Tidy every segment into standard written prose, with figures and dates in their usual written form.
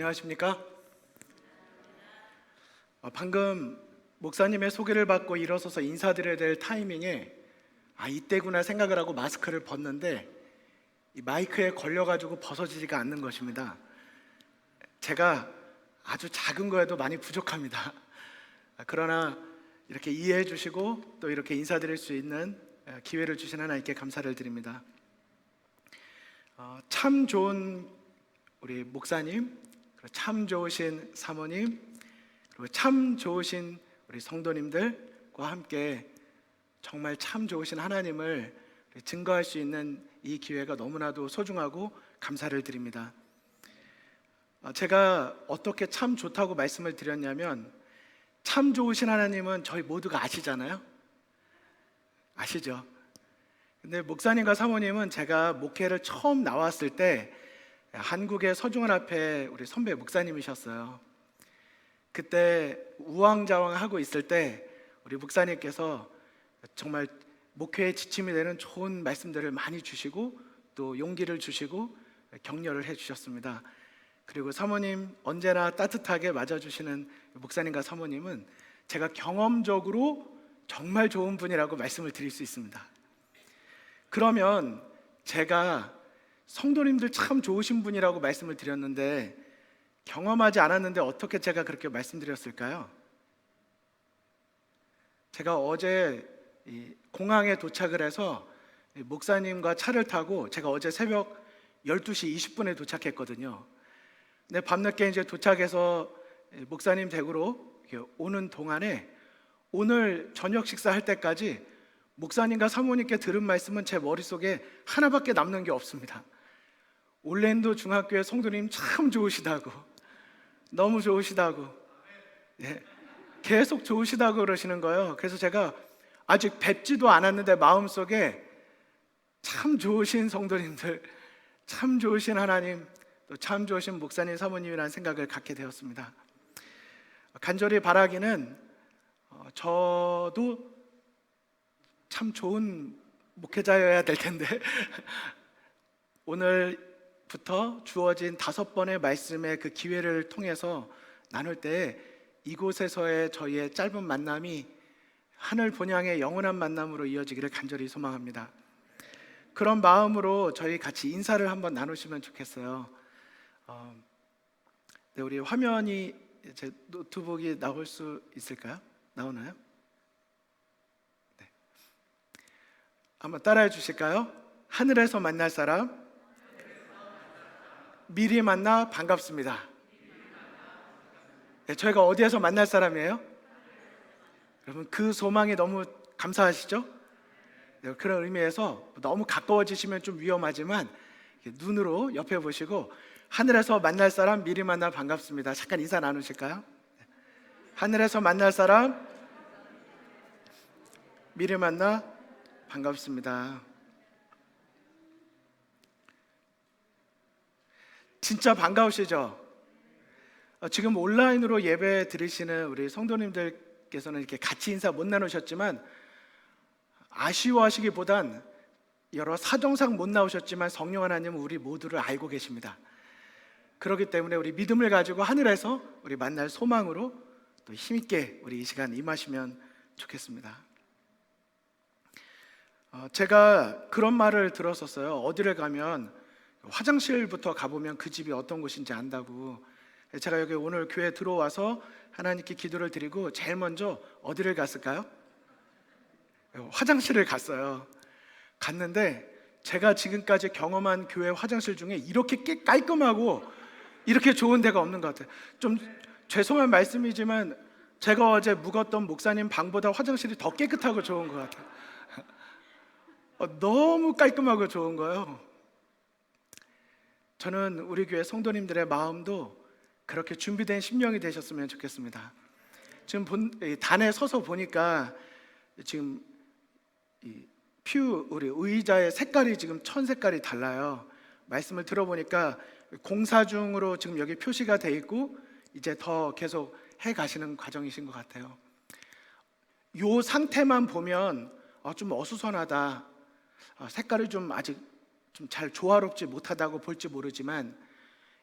안녕하십니까? 방금 목사님의 소개를 받고 일어서서 인사드려야 될 타이밍에 이때구나 생각을 하고 마스크를 벗는데 이 마이크에 걸려가지고 벗어지지가 않는 것입니다. 제가 아주 작은 거에도 많이 부족합니다. 그러나 이렇게 이해해 주시고 또 이렇게 인사드릴 수 있는 기회를 주신 하나님께 감사를 드립니다. 참 좋은 우리 목사님, 그리고 참 좋으신 사모님, 그리고 참 좋으신 우리 성도님들과 함께 정말 참 좋으신 하나님을 증거할 수 있는 이 기회가 너무나도 소중하고 감사를 드립니다. 제가 어떻게 참 좋다고 말씀을 드렸냐면, 참 좋으신 하나님은 저희 모두가 아시잖아요. 아시죠? 근데 목사님과 사모님은 제가 목회를 처음 나왔을 때 한국의 서중원 앞에 우리 선배 목사님이셨어요. 그때 우왕좌왕하고 있을 때 우리 목사님께서 정말 목회에 지침이 되는 좋은 말씀들을 많이 주시고 또 용기를 주시고 격려를 해주셨습니다. 그리고 사모님 언제나 따뜻하게 맞아주시는 목사님과 사모님은 제가 경험적으로 정말 좋은 분이라고 말씀을 드릴 수 있습니다. 그러면 제가 성도님들 참 좋으신 분이라고 말씀을 드렸는데 경험하지 않았는데 어떻게 제가 그렇게 말씀드렸을까요? 제가 어제 공항에 도착을 해서 목사님과 차를 타고 제가 어제 새벽 12시 20분에 도착했거든요. 근데 밤늦게 이제 도착해서 목사님 댁으로 오는 동안에 오늘 저녁 식사할 때까지 목사님과 사모님께 들은 말씀은 제 머릿속에 하나밖에 남는 게 없습니다. 올랜도 중학교의 성도님 참 좋으시다고, 너무 좋으시다고, 계속 좋으시다고 그러시는 거예요. 그래서 제가 아직 뵙지도 않았는데 마음속에 참 좋으신 성도님들, 참 좋으신 하나님, 또 참 좋으신 목사님, 사모님이라는 생각을 갖게 되었습니다. 간절히 바라기는 저도 참 좋은 목회자여야 될 텐데 오늘부터 주어진 5번의 말씀의 그 기회를 통해서 나눌 때 이곳에서의 저희의 짧은 만남이 하늘 본향의 영원한 만남으로 이어지기를 간절히 소망합니다. 그런 마음으로 저희 같이 인사를 한번 나누시면 좋겠어요. 네, 우리 화면이 제 노트북이 나올 수 있을까요? 나오나요? 네. 한번 따라해 주실까요? 하늘에서 만날 사람, 미리 만나 반갑습니다. 네, 저희가 어디에서 만날 사람이에요? 여러분 그 소망이 너무 감사하시죠? 네, 그런 의미에서 너무 가까워지시면 좀 위험하지만 눈으로 옆에 보시고 하늘에서 만날 사람, 미리 만나 반갑습니다. 잠깐 인사 나누실까요? 하늘에서 만날 사람, 미리 만나 반갑습니다. 진짜 반가우시죠? 지금 온라인으로 예배 드리시는 우리 성도님들께서는 이렇게 같이 인사 못 나누셨지만 아쉬워하시기보단 여러 사정상 못 나오셨지만 성령 하나님은 우리 모두를 알고 계십니다. 그렇기 때문에 우리 믿음을 가지고 하늘에서 우리 만날 소망으로 또 힘있게 우리 이 시간 임하시면 좋겠습니다. 제가 그런 말을 들었었어요. 어디를 가면 화장실부터 가보면 그 집이 어떤 곳인지 안다고. 제가 여기 오늘 교회에 들어와서 하나님께 기도를 드리고 제일 먼저 어디를 갔을까요? 화장실을 갔어요. 갔는데 제가 지금까지 경험한 교회 화장실 중에 이렇게 깔끔하고 이렇게 좋은 데가 없는 것 같아요. 좀 죄송한 말씀이지만 제가 어제 묵었던 목사님 방보다 화장실이 더 깨끗하고 좋은 것 같아요. 너무 깔끔하고 좋은 거예요. 저는 우리 교회 성도님들의 마음도 그렇게 준비된 심령이 되셨으면 좋겠습니다. 지금 단에 서서 보니까 지금 우리 의자의 색깔이 지금 천 색깔이 달라요. 말씀을 들어보니까 공사 중으로 지금 여기 표시가 돼 있고 이제 더 계속 해 가시는 과정이신 것 같아요. 이 상태만 보면 좀 어수선하다, 색깔이 좀 아직 좀 잘 조화롭지 못하다고 볼지 모르지만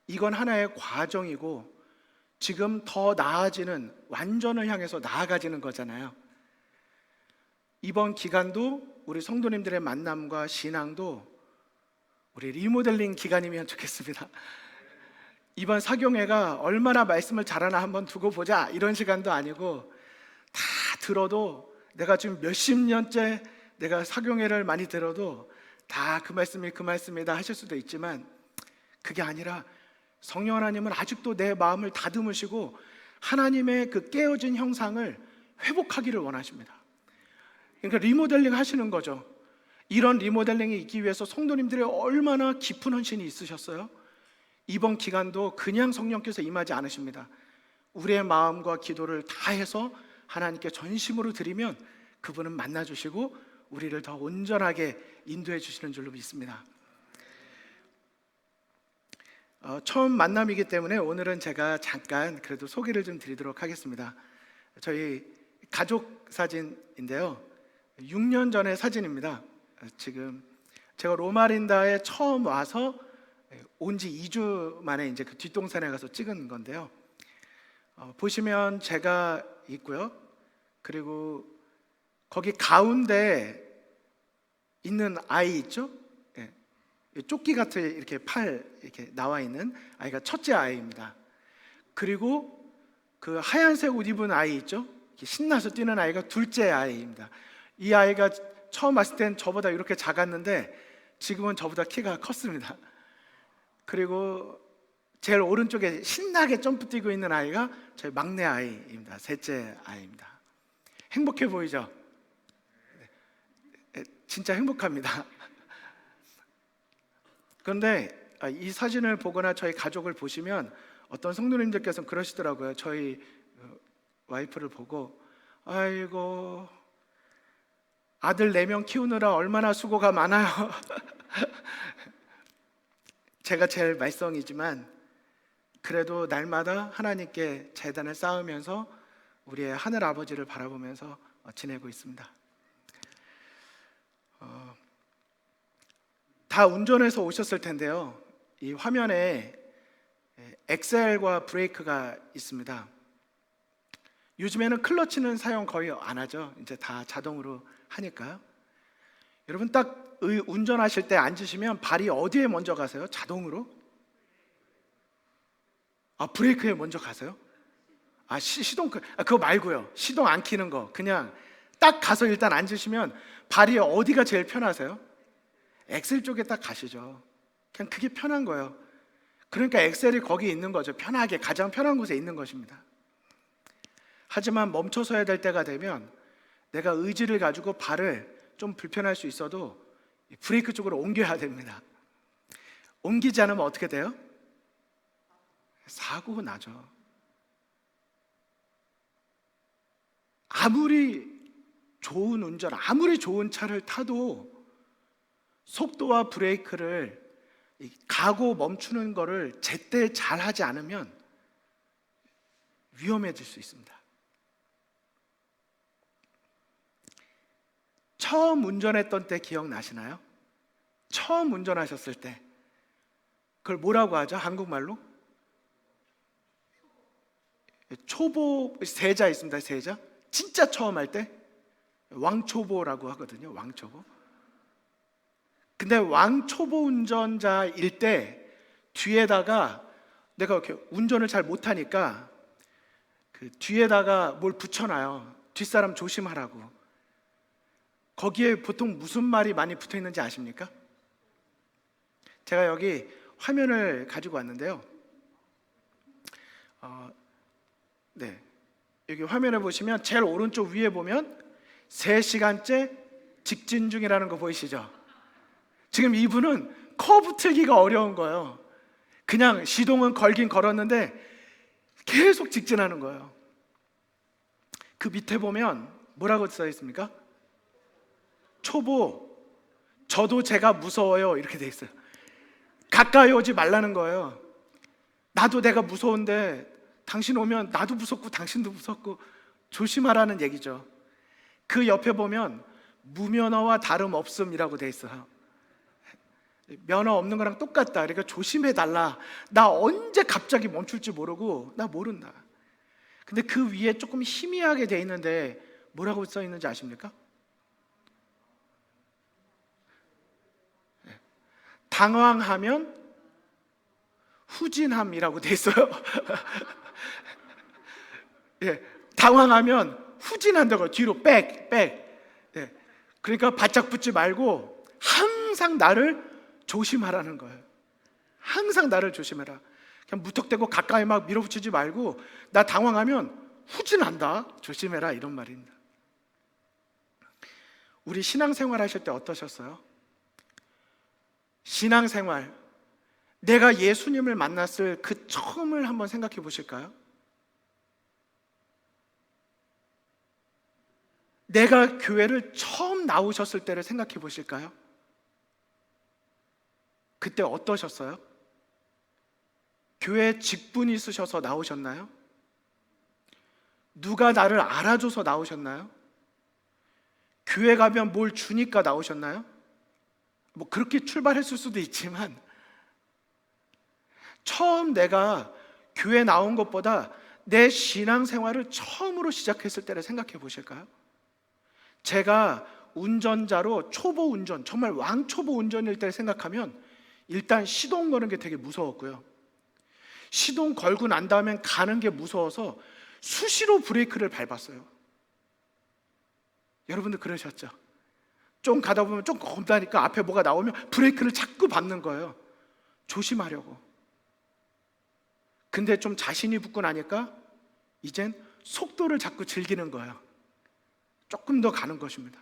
이건 하나의 과정이고 지금 더 나아지는 완전을 향해서 나아가지는 거잖아요. 이번 기간도 우리 성도님들의 만남과 신앙도 우리 리모델링 기간이면 좋겠습니다. 이번 사경회가 얼마나 말씀을 잘하나 한번 두고 보자 이런 시간도 아니고, 다 들어도 내가 지금 몇십 년째 내가 사경회를 많이 들어도 다 그 말씀이 그 말씀이다 하실 수도 있지만, 그게 아니라 성령 하나님은 아직도 내 마음을 다듬으시고 하나님의 그 깨어진 형상을 회복하기를 원하십니다. 그러니까 리모델링 하시는 거죠. 이런 리모델링이 있기 위해서 성도님들의 얼마나 깊은 헌신이 있으셨어요? 이번 기간도 그냥 성령께서 임하지 않으십니다. 우리의 마음과 기도를 다해서 하나님께 전심으로 드리면 그분은 만나주시고 우리를 더 온전하게 인도해 주시는 줄로 믿습니다. 처음 만남이기 때문에 오늘은 제가 잠깐 그래도 소개를 좀 드리도록 하겠습니다. 저희 가족 사진인데요, 6년 전의 사진입니다. 지금 제가 로마린다에 처음 와서 온 지 2주 만에 이제 그 뒷동산에 가서 찍은 건데요. 보시면 제가 있고요. 그리고 거기 가운데 있는 아이 있죠? 예. 조끼 같은 이렇게 팔 이렇게 나와 있는 아이가 첫째 아이입니다. 그리고 그 하얀색 옷 입은 아이 있죠? 신나서 뛰는 아이가 둘째 아이입니다. 이 아이가 처음 왔을 땐 저보다 이렇게 작았는데 지금은 저보다 키가 컸습니다. 그리고 제일 오른쪽에 신나게 점프 뛰고 있는 아이가 저희 막내 아이입니다. 셋째 아이입니다. 행복해 보이죠? 진짜 행복합니다. 그런데 이 사진을 보거나 저희 가족을 보시면 어떤 성도님들께서는 그러시더라고요. 저희 와이프를 보고, 아이고 아들 4명 키우느라 얼마나 수고가 많아요. 제가 제일 말썽이지만 그래도 날마다 하나님께 제단을 쌓으면서 우리의 하늘 아버지를 바라보면서 지내고 있습니다. 다 운전해서 오셨을 텐데요, 이 화면에 엑셀과 브레이크가 있습니다. 요즘에는 클러치는 사용 거의 안 하죠. 이제 다 자동으로 하니까요. 여러분 딱 운전하실 때 앉으시면 발이 어디에 먼저 가세요? 자동으로? 브레이크에 먼저 가세요? 시동 그거 말고요. 시동 안 켜는 거, 그냥 딱 가서 일단 앉으시면 발이 어디가 제일 편하세요? 엑셀 쪽에 딱 가시죠. 그냥 그게 편한 거예요. 그러니까 엑셀이 거기 있는 거죠. 편하게, 가장 편한 곳에 있는 것입니다. 하지만 멈춰서야 될 때가 되면 내가 의지를 가지고 발을 좀 불편할 수 있어도 브레이크 쪽으로 옮겨야 됩니다. 옮기지 않으면 어떻게 돼요? 사고 나죠. 아무리 좋은 운전, 아무리 좋은 차를 타도 속도와 브레이크를 가고 멈추는 거를 제때 잘 하지 않으면 위험해질 수 있습니다. 처음 운전했던 때 기억나시나요? 처음 운전하셨을 때 그걸 뭐라고 하죠? 한국말로? 초보, 세자 있습니다. 세자. 진짜 처음 할 때 왕초보라고 하거든요. 왕초보. 근데 왕초보 운전자일 때 뒤에다가 내가 이렇게 운전을 잘 못하니까 그 뒤에다가 뭘 붙여놔요. 뒷사람 조심하라고. 거기에 보통 무슨 말이 많이 붙어 있는지 아십니까? 제가 여기 화면을 가지고 왔는데요. 네, 여기 화면을 보시면 제일 오른쪽 위에 보면 3시간째 직진 중이라는 거 보이시죠? 지금 이분은 커브 틀기가 어려운 거예요. 그냥 시동은 걸긴 걸었는데 계속 직진하는 거예요. 그 밑에 보면 뭐라고 써 있습니까? 초보, 저도 제가 무서워요, 이렇게 돼 있어요. 가까이 오지 말라는 거예요. 나도 내가 무서운데 당신 오면 나도 무섭고 당신도 무섭고 조심하라는 얘기죠. 그 옆에 보면 무면허와 다름없음이라고 돼 있어요. 면허 없는 거랑 똑같다. 그러니까 조심해 달라. 나 언제 갑자기 멈출지 모르고 나 모른다. 근데 그 위에 조금 희미하게 돼 있는데 뭐라고 써 있는지 아십니까? 당황하면 후진함이라고 돼 있어요. 예, 당황하면 후진한다고, 뒤로 백. 예, 그러니까 바짝 붙지 말고 항상 나를 조심하라는 거예요. 항상 나를 조심해라. 그냥 무턱대고 가까이 막 밀어붙이지 말고 나 당황하면 후진한다. 조심해라, 이런 말입니다. 우리 신앙생활 하실 때 어떠셨어요? 신앙생활, 내가 예수님을 만났을 그 처음을 한번 생각해 보실까요? 내가 교회를 처음 나오셨을 때를 생각해 보실까요? 그때 어떠셨어요? 교회 직분이 있으셔서 나오셨나요? 누가 나를 알아줘서 나오셨나요? 교회 가면 뭘 주니까 나오셨나요? 뭐 그렇게 출발했을 수도 있지만 처음 내가 교회 나온 것보다 내 신앙생활을 처음으로 시작했을 때를 생각해 보실까요? 제가 운전자로 초보 운전, 정말 왕초보 운전일 때 생각하면 일단 시동 거는 게 되게 무서웠고요. 시동 걸고 난 다음엔 가는 게 무서워서 수시로 브레이크를 밟았어요. 여러분들 그러셨죠? 좀 가다 보면 좀 겁나니까 앞에 뭐가 나오면 브레이크를 자꾸 밟는 거예요. 조심하려고. 근데 좀 자신이 붙고 나니까 이젠 속도를 자꾸 즐기는 거예요. 조금 더 가는 것입니다.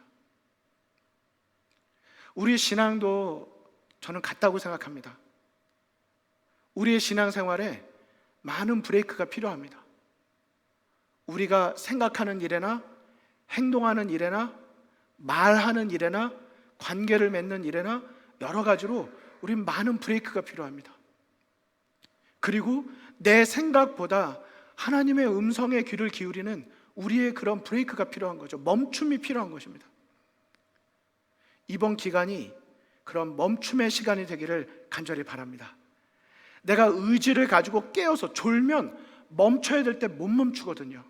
우리 신앙도 저는 같다고 생각합니다. 우리의 신앙생활에 많은 브레이크가 필요합니다. 우리가 생각하는 일에나 행동하는 일에나 말하는 일에나 관계를 맺는 일에나 여러 가지로 우린 많은 브레이크가 필요합니다. 그리고 내 생각보다 하나님의 음성에 귀를 기울이는 우리의 그런 브레이크가 필요한 거죠. 멈춤이 필요한 것입니다. 이번 기간이 그런 멈춤의 시간이 되기를 간절히 바랍니다. 내가 의지를 가지고 깨어서 졸면 멈춰야 될 때 못 멈추거든요.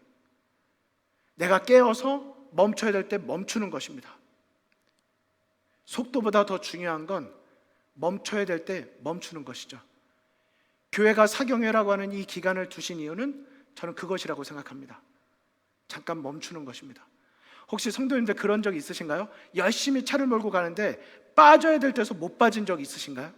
내가 깨어서 멈춰야 될 때 멈추는 것입니다. 속도보다 더 중요한 건 멈춰야 될 때 멈추는 것이죠. 교회가 사경회라고 하는 이 기간을 두신 이유는 저는 그것이라고 생각합니다. 잠깐 멈추는 것입니다. 혹시 성도님들 그런 적 있으신가요? 열심히 차를 몰고 가는데 빠져야 될 때서 못 빠진 적 있으신가요?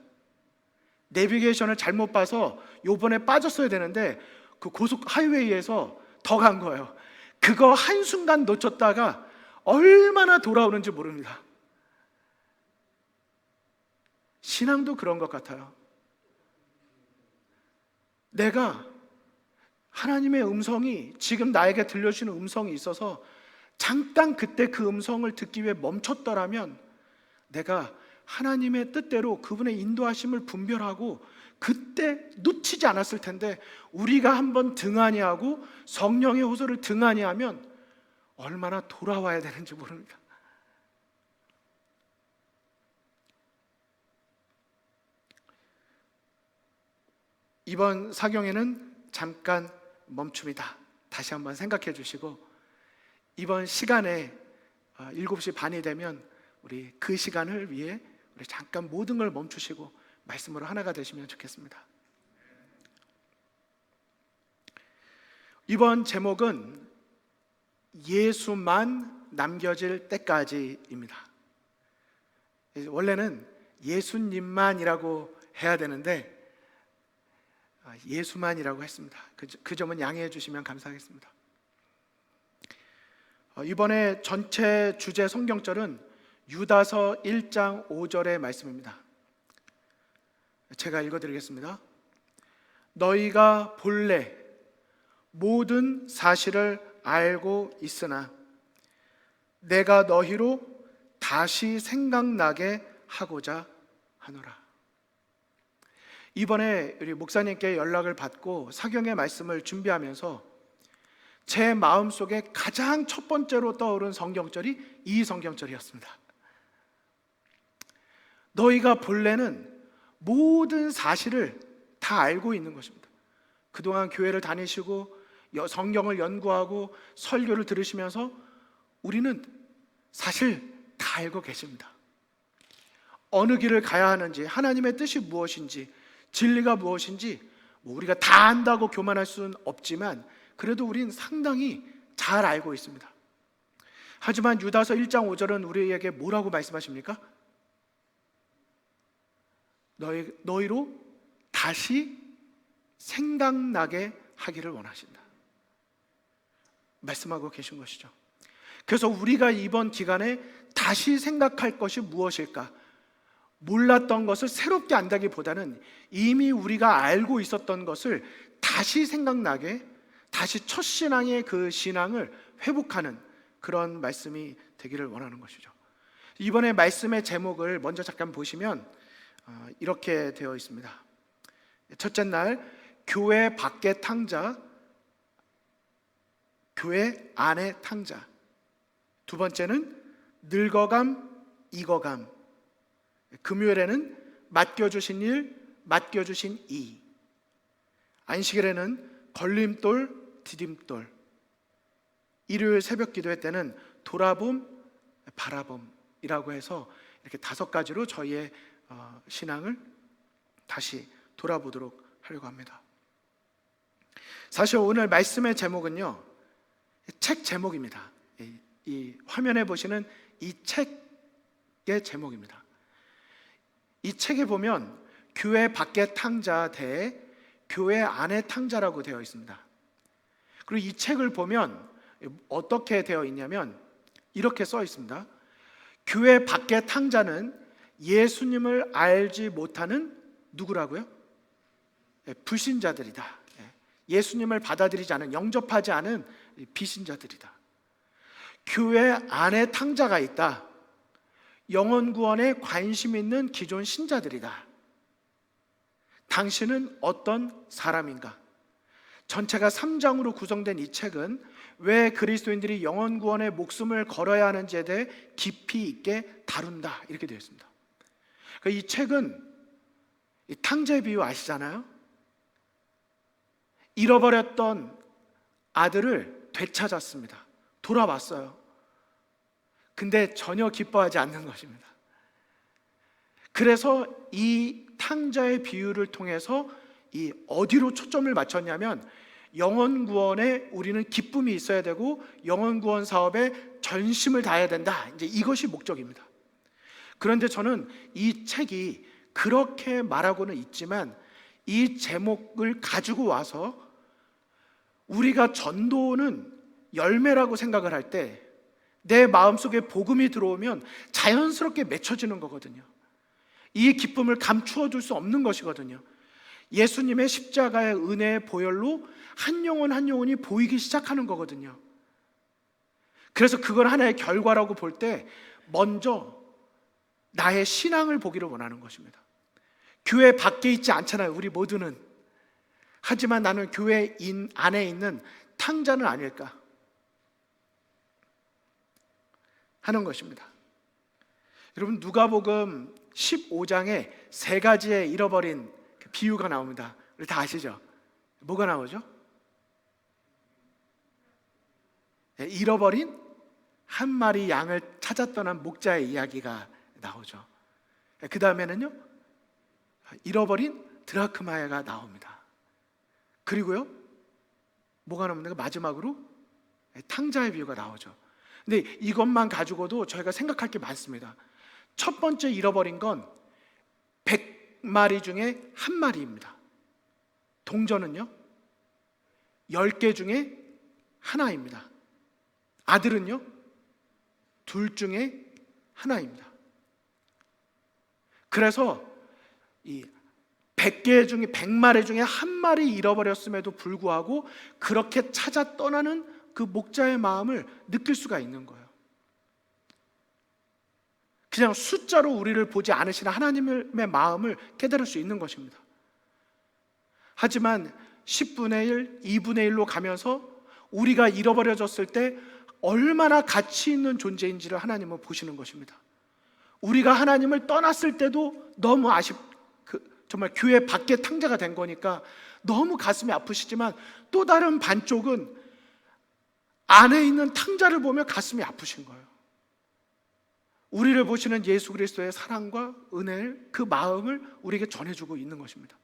내비게이션을 잘못 봐서 요번에 빠졌어야 되는데 그 고속 하이웨이에서 더 간 거예요. 그거 한순간 놓쳤다가 얼마나 돌아오는지 모릅니다. 신앙도 그런 것 같아요. 내가 하나님의 음성이 지금 나에게 들려주는 음성이 있어서 잠깐 그때 그 음성을 듣기 위해 멈췄더라면 내가 하나님의 뜻대로 그분의 인도하심을 분별하고 그때 놓치지 않았을 텐데, 우리가 한번 등한히 하고 성령의 호소를 등한히 하면 얼마나 돌아와야 되는지 모릅니다. 이번 사경에는 잠깐 멈춤이다. 다시 한번 생각해 주시고 이번 시간에 7시 반이 되면 우리 그 시간을 위해 우리 잠깐 모든 걸 멈추시고 말씀으로 하나가 되시면 좋겠습니다. 이번 제목은 예수만 남겨질 때까지입니다. 원래는 예수님만이라고 해야 되는데 예수만이라고 했습니다. 그 점은 양해해 주시면 감사하겠습니다. 이번에 전체 주제 성경절은 유다서 1장 5절의 말씀입니다. 제가 읽어드리겠습니다. 너희가 본래 모든 사실을 알고 있으나 내가 너희로 다시 생각나게 하고자 하노라. 이번에 우리 목사님께 연락을 받고 사경의 말씀을 준비하면서 제 마음속에 가장 첫 번째로 떠오른 성경절이 이 성경절이었습니다. 너희가 본래는 모든 사실을 다 알고 있는 것입니다. 그동안 교회를 다니시고 성경을 연구하고 설교를 들으시면서 우리는 사실 다 알고 계십니다. 어느 길을 가야 하는지, 하나님의 뜻이 무엇인지, 진리가 무엇인지 우리가 다 안다고 교만할 수는 없지만 그래도 우리는 상당히 잘 알고 있습니다. 하지만 유다서 1장 5절은 우리에게 뭐라고 말씀하십니까? 너희로 다시 생각나게 하기를 원하신다 말씀하고 계신 것이죠. 그래서 우리가 이번 기간에 다시 생각할 것이 무엇일까? 몰랐던 것을 새롭게 안다기보다는 이미 우리가 알고 있었던 것을 다시 생각나게, 다시 첫 신앙의 그 신앙을 회복하는 그런 말씀이 되기를 원하는 것이죠. 이번에 말씀의 제목을 먼저 잠깐 보시면 이렇게 되어 있습니다. 첫째 날 교회 밖의 탕자, 교회 안의 탕자. 두 번째는 늙어감, 익어감. 금요일에는 맡겨주신 일, 맡겨주신 이. 안식일에는 걸림돌, 디딤돌. 일요일 새벽 기도회 때는 돌아봄, 바라봄이라고 해서 이렇게 5가지로 저희의 신앙을 다시 돌아보도록 하려고 합니다. 사실 오늘 말씀의 제목은요, 책 제목입니다. 이 화면에 보시는 이 책의 제목입니다. 이 책에 보면 교회 밖의 탕자 대 교회 안의 탕자라고 되어 있습니다. 그리고 이 책을 보면 어떻게 되어 있냐면 이렇게 써 있습니다. 교회 밖의 탕자는 예수님을 알지 못하는 누구라고요? 불신자들이다. 예수님을 받아들이지 않은, 영접하지 않은 비신자들이다. 교회 안에 탕자가 있다. 영혼 구원에 관심 있는 기존 신자들이다. 당신은 어떤 사람인가? 전체가 3장으로 구성된 이 책은 왜 그리스도인들이 영혼 구원에 목숨을 걸어야 하는지에 대해 깊이 있게 다룬다, 이렇게 되어 있습니다. 그러니까 이 책은 이 탕자의 비유 아시잖아요? 잃어버렸던 아들을 되찾았습니다. 돌아왔어요. 근데 전혀 기뻐하지 않는 것입니다. 그래서 이 탕자의 비유를 통해서 이 어디로 초점을 맞췄냐면 영혼 구원에 우리는 기쁨이 있어야 되고 영혼 구원 사업에 전심을 다해야 된다. 이제 이것이 목적입니다. 그런데 저는 이 책이 그렇게 말하고는 있지만 이 제목을 가지고 와서 우리가 전도는 열매라고 생각을 할 때 내 마음속에 복음이 들어오면 자연스럽게 맺혀지는 거거든요. 이 기쁨을 감추어 둘 수 없는 것이거든요. 예수님의 십자가의 은혜의 보혈로 한 영혼 한 영혼이 보이기 시작하는 거거든요. 그래서 그걸 하나의 결과라고 볼 때 먼저 나의 신앙을 보기를 원하는 것입니다. 교회 밖에 있지 않잖아요, 우리 모두는. 하지만 나는 교회 안에 있는 탕자는 아닐까 하는 것입니다. 여러분, 누가복음 15장에 3가지의 잃어버린 비유가 나옵니다. 우리 다 아시죠? 뭐가 나오죠? 잃어버린 한 마리 양을 찾아 떠난 목자의 이야기가 나오죠. 그 다음에는요, 잃어버린 드라크마야가 나옵니다. 그리고요, 뭐가 나옵니까? 마지막으로 탕자의 비유가 나오죠. 근데 이것만 가지고도 저희가 생각할 게 많습니다. 첫 번째 잃어버린 건 100마리 중에 한 마리입니다. 동전은요, 10개 중에 하나입니다. 아들은요, 2 중에 하나입니다. 그래서 이 100개 중에 100마리 중에 한 마리 잃어버렸음에도 불구하고 그렇게 찾아 떠나는 그 목자의 마음을 느낄 수가 있는 거예요. 그냥 숫자로 우리를 보지 않으시는 하나님의 마음을 깨달을 수 있는 것입니다. 하지만 10분의 1, 2분의 1로 가면서 우리가 잃어버려졌을 때 얼마나 가치 있는 존재인지를 하나님은 보시는 것입니다. 우리가 하나님을 떠났을 때도 너무 정말 교회 밖에 탕자가 된 거니까 너무 가슴이 아프시지만, 또 다른 반쪽은 안에 있는 탕자를 보며 가슴이 아프신 거예요. 우리를 보시는 예수 그리스도의 사랑과 은혜를, 그 마음을 우리에게 전해주고 있는 것입니다.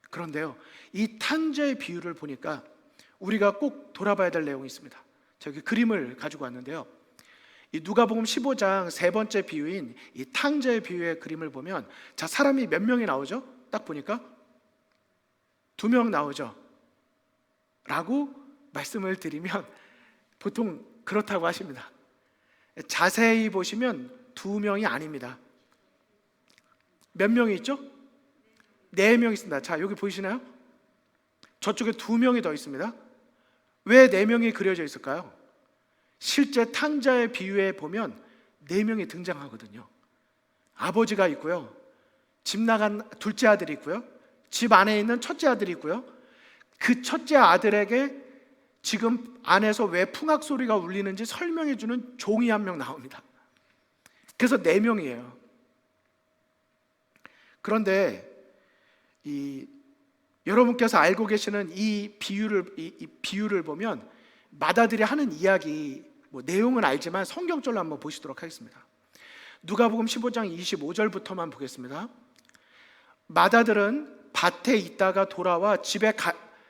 그런데요, 이 탕자의 비유를 보니까 우리가 꼭 돌아봐야 될 내용이 있습니다. 저기 그림을 가지고 왔는데요, 이 누가복음 15장 세 번째 비유인 이 탕자의 비유의 그림을 보면, 자, 사람이 몇 명이 나오죠? 딱 보니까 2명 나오죠 라고 말씀을 드리면 보통 그렇다고 하십니다. 자세히 보시면 2명이 아닙니다. 몇 명이 있죠? 4명이 있습니다. 자, 여기 보이시나요? 저쪽에 2명이 더 있습니다. 왜 4명이 그려져 있을까요? 실제 탕자의 비유에 보면 4명이 등장하거든요. 아버지가 있고요, 집 나간 둘째 아들이 있고요, 집 안에 있는 첫째 아들이 있고요, 그 첫째 아들에게 지금 안에서 왜 풍악 소리가 울리는지 설명해 주는 종이 1명 나옵니다. 그래서 4명이에요. 그런데 여러분께서 알고 계시는 이 비유를 보면 마다들이 하는 이야기, 내용은 알지만 성경절로 한번 보시도록 하겠습니다. 누가복음 15장 25절부터만 보겠습니다. 마다들은 밭에 있다가 돌아와 집에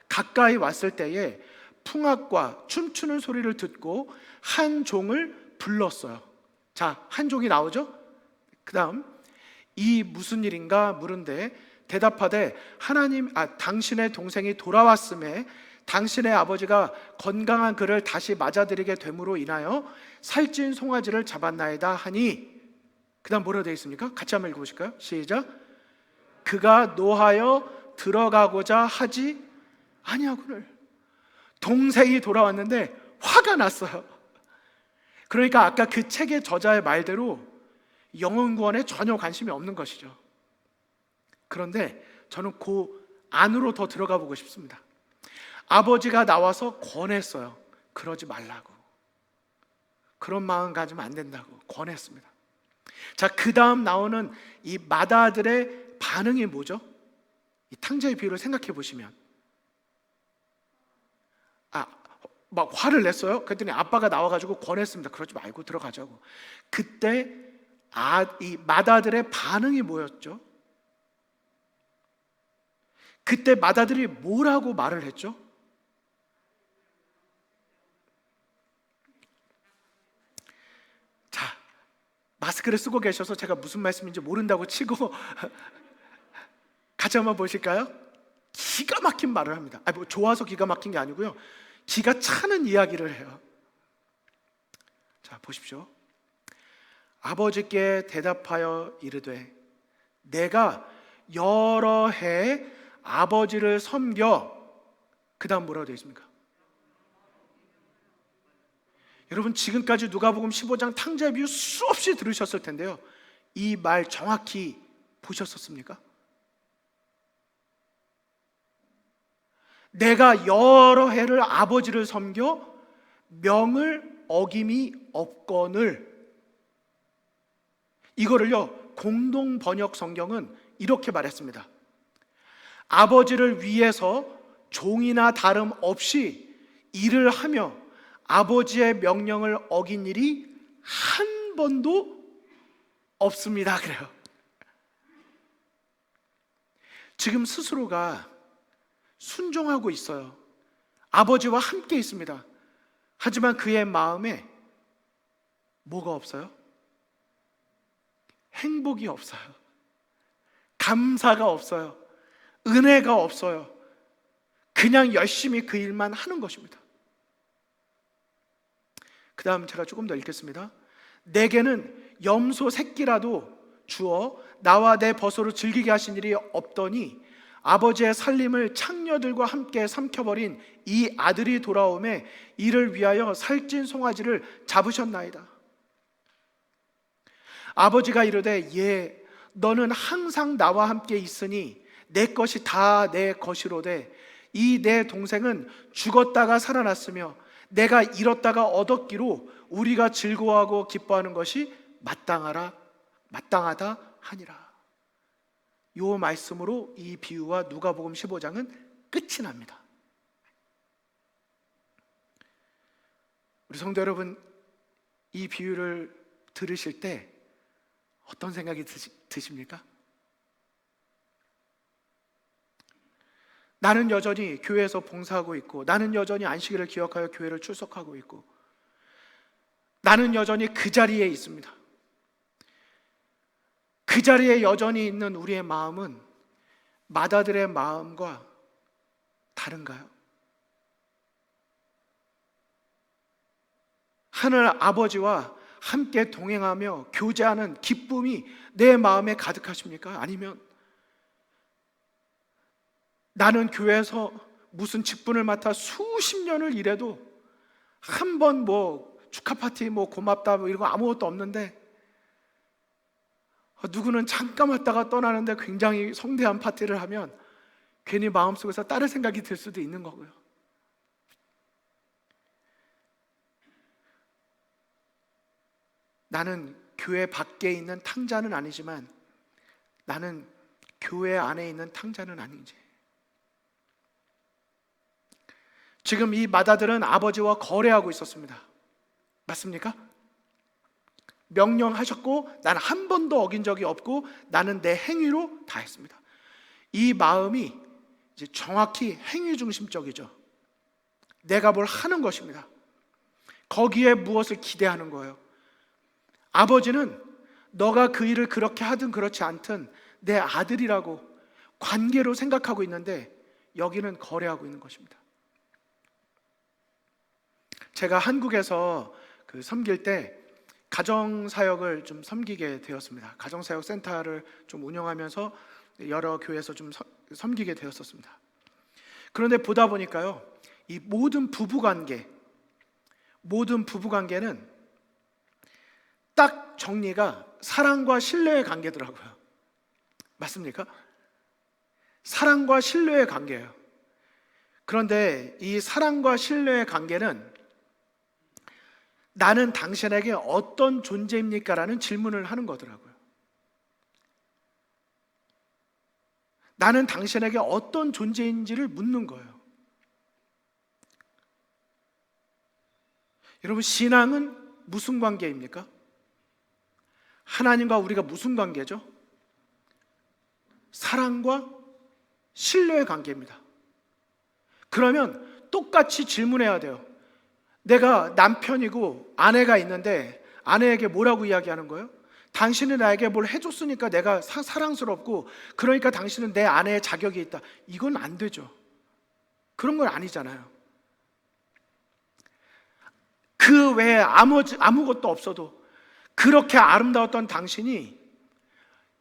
가까이 왔을 때에 풍악과 춤추는 소리를 듣고 한 종을 불렀어요. 자, 한 종이 나오죠? 그 다음, 이 무슨 일인가 물은데 대답하되 당신의 동생이 돌아왔음에 당신의 아버지가 건강한 그를 다시 맞아들이게 됨으로 인하여 살찐 송아지를 잡았나이다 하니, 그 다음 뭐라고 되어 있습니까? 같이 한번 읽어보실까요? 시작. 그가 노하여 들어가고자 하지 아니하거늘. 동생이 돌아왔는데 화가 났어요. 그러니까 아까 그 책의 저자의 말대로 영혼 구원에 전혀 관심이 없는 것이죠. 그런데 저는 그 안으로 더 들어가 보고 싶습니다. 아버지가 나와서 권했어요. 그러지 말라고, 그런 마음 가지면 안 된다고 권했습니다. 자, 그 다음 나오는 이 마다들의 반응이 뭐죠? 이 탕자의 비유를 생각해 보시면, 막 화를 냈어요. 그랬더니 아빠가 나와가지고 권했습니다. 그러지 말고 들어가자고. 그때 이 마다들의 반응이 뭐였죠? 그때 마다들이 뭐라고 말을 했죠? 자, 마스크를 쓰고 계셔서 제가 무슨 말씀인지 모른다고 치고 같이 한번 보실까요? 기가 막힌 말을 합니다. 좋아서 기가 막힌 게 아니고요, 기가 차는 이야기를 해요. 자, 보십시오. 아버지께 대답하여 이르되 내가 여러 해 아버지를 섬겨, 그 다음 뭐라고 되어 있습니까? 여러분, 지금까지 누가복음 15장 탕자의 비유 수없이 들으셨을 텐데요, 이 말 정확히 보셨었습니까? 내가 여러 해를 아버지를 섬겨 명을 어김이 없거늘. 이거를요, 공동 번역 성경은 이렇게 말했습니다. 아버지를 위해서 종이나 다름 없이 일을 하며 아버지의 명령을 어긴 일이 한 번도 없습니다. 그래요. 지금 스스로가 순종하고 있어요. 아버지와 함께 있습니다. 하지만 그의 마음에 뭐가 없어요? 행복이 없어요. 감사가 없어요. 은혜가 없어요. 그냥 열심히 그 일만 하는 것입니다. 그 다음 제가 조금 더 읽겠습니다. 내게는 염소 새끼라도 주어 나와 내 벗으로 즐기게 하신 일이 없더니 아버지의 살림을 창녀들과 함께 삼켜버린 이 아들이 돌아오매 이를 위하여 살찐 송아지를 잡으셨나이다. 아버지가 이르되 예, 너는 항상 나와 함께 있으니 내 것이 다 내 것이로되 이 내 동생은 죽었다가 살아났으며 내가 잃었다가 얻었기로 우리가 즐거워하고 기뻐하는 것이 마땅하라 마땅하다 하니라. 이 말씀으로 이 비유와 누가복음 15장은 끝이 납니다. 우리 성도 여러분, 이 비유를 들으실 때 어떤 생각이 드십니까? 나는 여전히 교회에서 봉사하고 있고, 나는 여전히 안식일을 기억하여 교회를 출석하고 있고, 나는 여전히 그 자리에 있습니다. 그 자리에 여전히 있는 우리의 마음은 마다들의 마음과 다른가요? 하늘 아버지와 함께 동행하며 교제하는 기쁨이 내 마음에 가득하십니까? 아니면 나는 교회에서 무슨 직분을 맡아 수십 년을 일해도 한 번 축하 파티 고맙다 이런 거 아무것도 없는데, 누구는 잠깐 왔다가 떠나는데 굉장히 성대한 파티를 하면 괜히 마음속에서 다른 생각이 들 수도 있는 거고요. 나는 교회 밖에 있는 탕자는 아니지만 나는 교회 안에 있는 탕자는 아닌지. 지금 이 마다들은 아버지와 거래하고 있었습니다. 맞습니까? 명령하셨고 나는 한 번도 어긴 적이 없고 나는 내 행위로 다 했습니다. 이 마음이 이제 정확히 행위 중심적이죠. 내가 뭘 하는 것입니다. 거기에 무엇을 기대하는 거예요. 아버지는 너가 그 일을 그렇게 하든 그렇지 않든 내 아들이라고 관계로 생각하고 있는데 여기는 거래하고 있는 것입니다. 제가 한국에서 섬길 때 가정사역을 좀 섬기게 되었습니다. 가정사역 센터를 좀 운영하면서 여러 교회에서 좀 섬기게 되었었습니다. 그런데 보다 보니까요, 이 모든 부부관계는 딱 정리가 사랑과 신뢰의 관계더라고요. 맞습니까? 사랑과 신뢰의 관계예요. 그런데 이 사랑과 신뢰의 관계는 나는 당신에게 어떤 존재입니까? 라는 질문을 하는 거더라고요. 나는 당신에게 어떤 존재인지를 묻는 거예요. 여러분, 신앙은 무슨 관계입니까? 하나님과 우리가 무슨 관계죠? 사랑과 신뢰의 관계입니다. 그러면 똑같이 질문해야 돼요. 내가 남편이고 아내가 있는데 아내에게 뭐라고 이야기하는 거예요? 당신은 나에게 뭘 해줬으니까 내가 사랑스럽고 그러니까 당신은 내 아내의 자격이 있다. 이건 안 되죠. 그런 건 아니잖아요. 그 외에 아무것도 없어도 그렇게 아름다웠던 당신이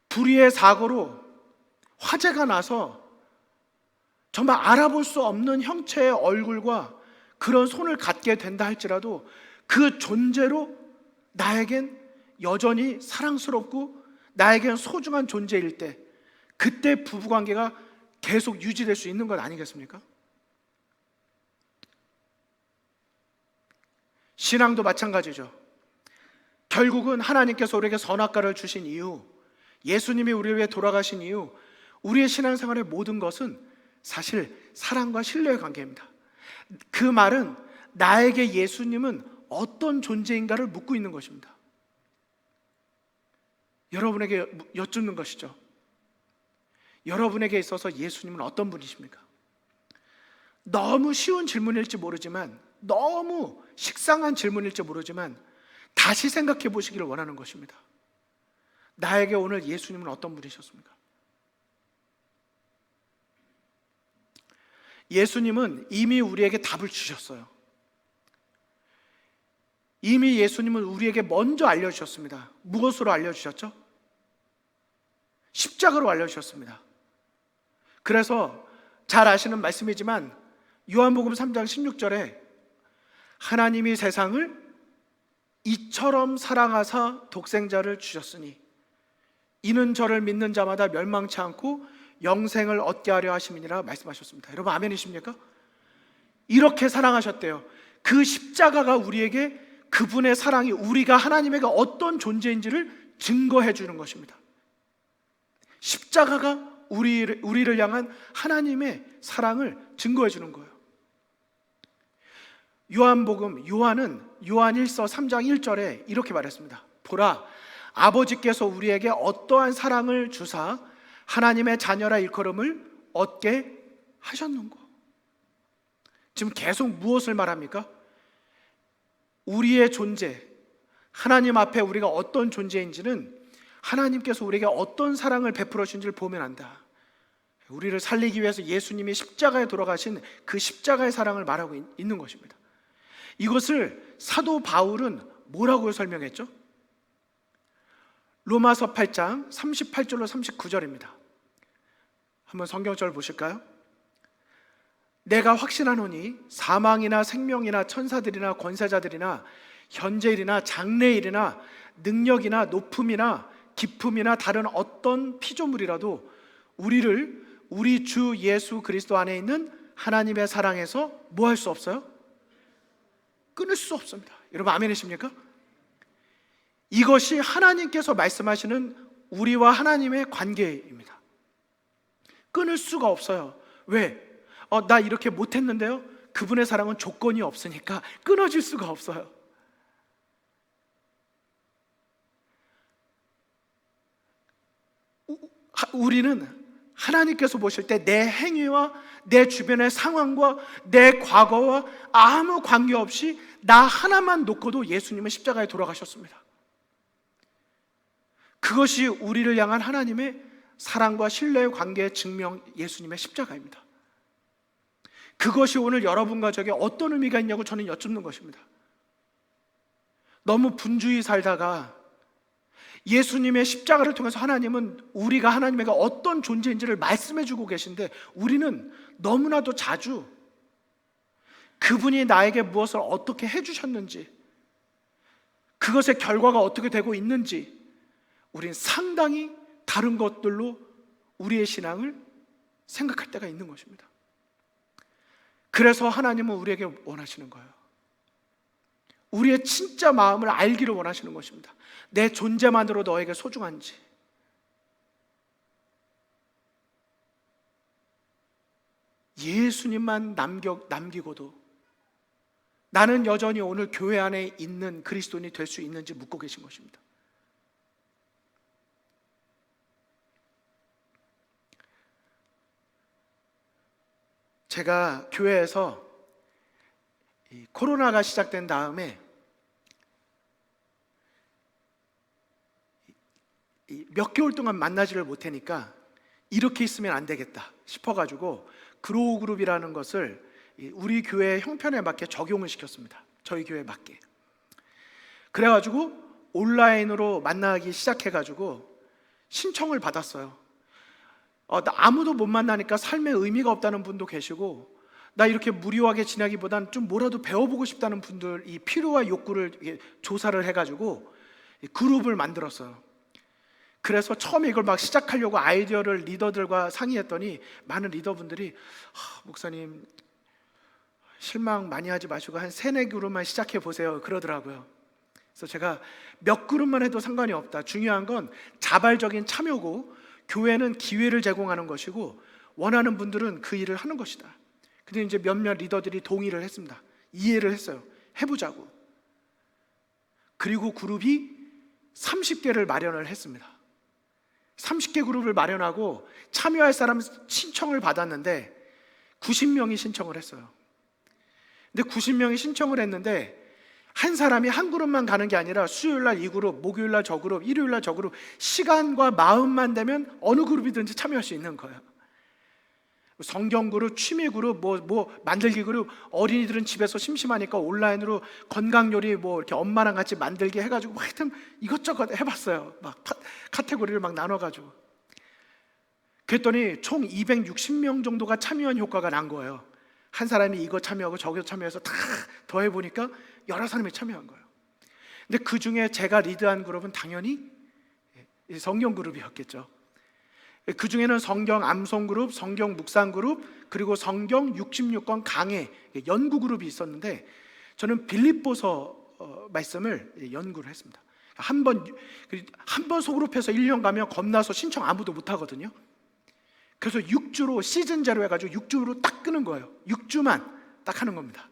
불의의 사고로 화재가 나서 정말 알아볼 수 없는 형체의 얼굴과 그런 손을 갖게 된다 할지라도 그 존재로 나에겐 여전히 사랑스럽고 나에겐 소중한 존재일 때, 그때 부부관계가 계속 유지될 수 있는 것 아니겠습니까? 신앙도 마찬가지죠. 결국은 하나님께서 우리에게 선악과를 주신 이유, 예수님이 우리를 위해 돌아가신 이유, 우리의 신앙생활의 모든 것은 사실 사랑과 신뢰의 관계입니다. 그 말은 나에게 예수님은 어떤 존재인가를 묻고 있는 것입니다. 여러분에게 여쭙는 것이죠. 여러분에게 있어서 예수님은 어떤 분이십니까? 너무 쉬운 질문일지 모르지만, 너무 식상한 질문일지 모르지만 다시 생각해 보시기를 원하는 것입니다. 나에게 오늘 예수님은 어떤 분이셨습니까? 예수님은 이미 우리에게 답을 주셨어요. 이미 예수님은 우리에게 먼저 알려주셨습니다. 무엇으로 알려주셨죠? 십자가로 알려주셨습니다. 그래서 잘 아시는 말씀이지만 요한복음 3장 16절에 하나님이 세상을 이처럼 사랑하사 독생자를 주셨으니 이는 저를 믿는 자마다 멸망치 않고 영생을 얻게 하려 하심이니라 말씀하셨습니다. 여러분 아멘이십니까? 이렇게 사랑하셨대요. 그 십자가가 우리에게 그분의 사랑이 우리가 하나님에게 어떤 존재인지를 증거해 주는 것입니다. 십자가가 우리를 향한 하나님의 사랑을 증거해 주는 거예요. 요한은 요한1서 3장 1절에 이렇게 말했습니다. 보라, 아버지께서 우리에게 어떠한 사랑을 주사 하나님의 자녀라 일컬음을 얻게 하셨는고. 지금 계속 무엇을 말합니까? 우리의 존재, 하나님 앞에 우리가 어떤 존재인지는 하나님께서 우리에게 어떤 사랑을 베풀어 주신지를 보면 안다. 우리를 살리기 위해서 예수님이 십자가에 돌아가신 그 십자가의 사랑을 말하고 있는 것입니다. 이것을 사도 바울은 뭐라고 설명했죠? 로마서 8장 38절로 39절입니다. 한번 성경절 보실까요? 내가 확신하노니 사망이나 생명이나 천사들이나 권세자들이나 현재일이나 장래일이나 능력이나 높음이나 깊음이나 다른 어떤 피조물이라도 우리를 우리 주 예수 그리스도 안에 있는 하나님의 사랑에서 뭐 할 수 없어요? 끊을 수 없습니다. 여러분 아멘이십니까? 이것이 하나님께서 말씀하시는 우리와 하나님의 관계입니다. 끊을 수가 없어요. 왜? 나 이렇게 못했는데요? 그분의 사랑은 조건이 없으니까 끊어질 수가 없어요. 우리는 하나님께서 보실 때 내 행위와 내 주변의 상황과 내 과거와 아무 관계없이 나 하나만 놓고도 예수님은 십자가에 돌아가셨습니다. 그것이 우리를 향한 하나님의 사랑과 신뢰의 관계의 증명, 예수님의 십자가입니다. 그것이 오늘 여러분과 저에게 어떤 의미가 있냐고 저는 여쭙는 것입니다. 너무 분주히 살다가 예수님의 십자가를 통해서 하나님은 우리가 하나님에게 어떤 존재인지를 말씀해 주고 계신데, 우리는 너무나도 자주 그분이 나에게 무엇을 어떻게 해주셨는지, 그것의 결과가 어떻게 되고 있는지 우린 상당히 다른 것들로 우리의 신앙을 생각할 때가 있는 것입니다. 그래서 하나님은 우리에게 원하시는 거예요. 우리의 진짜 마음을 알기를 원하시는 것입니다. 내 존재만으로 너에게 소중한지, 예수님만 남기고도 나는 여전히 오늘 교회 안에 있는 그리스도인이 될 수 있는지 묻고 계신 것입니다. 제가 교회에서 코로나가 시작된 다음에 몇 개월 동안 만나지를 못하니까 이렇게 있으면 안 되겠다 싶어가지고 그로우 그룹이라는 것을 우리 교회 형편에 맞게 적용을 시켰습니다. 저희 교회에 맞게. 그래가지고 온라인으로 만나기 시작해가지고 신청을 받았어요. 나 아무도 못 만나니까 삶에 의미가 없다는 분도 계시고, 나 이렇게 무료하게 지내기보단 좀 뭐라도 배워보고 싶다는 분들, 이 필요와 욕구를 조사를 해가지고 그룹을 만들었어요. 그래서 처음에 이걸 막 시작하려고 아이디어를 리더들과 상의했더니 많은 리더분들이 목사님 실망 많이 하지 마시고 한 3-4그룹만 시작해 보세요 그러더라고요. 그래서 제가 몇 그룹만 해도 상관이 없다, 중요한 건 자발적인 참여고 교회는 기회를 제공하는 것이고 원하는 분들은 그 일을 하는 것이다. 근데 이제 몇몇 리더들이 동의를 했습니다. 이해를 했어요. 해보자고. 그리고 그룹이 30개를 마련을 했습니다. 30개 그룹을 마련하고 참여할 사람 신청을 받았는데 90명이 신청을 했어요. 근데 90명이 신청을 했는데 한 사람이 한 그룹만 가는 게 아니라 수요일날 이 그룹, 목요일날 저 그룹, 일요일날 저 그룹, 시간과 마음만 되면 어느 그룹이든지 참여할 수 있는 거예요. 성경 그룹, 취미 그룹, 뭐 만들기 그룹, 어린이들은 집에서 심심하니까 온라인으로 건강 요리 이렇게 엄마랑 같이 만들기 해가지고 하여튼 이것저것 해봤어요. 막 카테고리를 막 나눠가지고. 그랬더니 총 260명 정도가 참여한 효과가 난 거예요. 한 사람이 이거 참여하고 저거 참여해서 다 더해보니까 여러 사람이 참여한 거예요. 근데 그 중에 제가 리드한 그룹은 당연히 성경 그룹이었겠죠. 그 중에는 성경 암송 그룹, 성경 묵상 그룹, 그리고 성경 66권 강해 연구 그룹이 있었는데 저는 빌립보서 말씀을 연구를 했습니다. 한 번 소그룹해서 1년 가면 겁나서 신청 아무도 못 하거든요. 그래서 6주로 시즌 제로 해가지고 6주로 딱 끄는 거예요. 6주만 딱 하는 겁니다.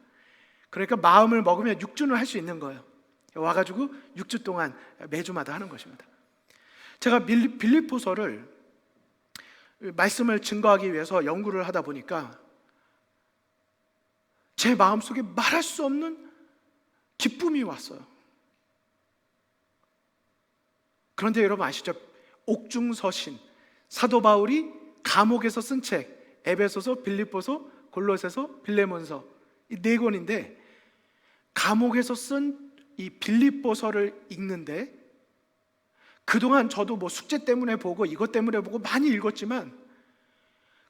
그러니까 마음을 먹으면 6주는 할 수 있는 거예요. 와가지고 6주 동안 매주마다 하는 것입니다. 제가 빌립보서를 말씀을 증거하기 위해서 연구를 하다 보니까 제 마음속에 말할 수 없는 기쁨이 왔어요. 그런데 여러분 아시죠? 옥중서신, 사도 바울이 감옥에서 쓴 책, 에베소서, 빌립보서, 골로새서, 빌레몬서, 이 네 권인데 감옥에서 쓴 이 빌립보서를 읽는데 그동안 저도 뭐 숙제 때문에 보고 이것 때문에 보고 많이 읽었지만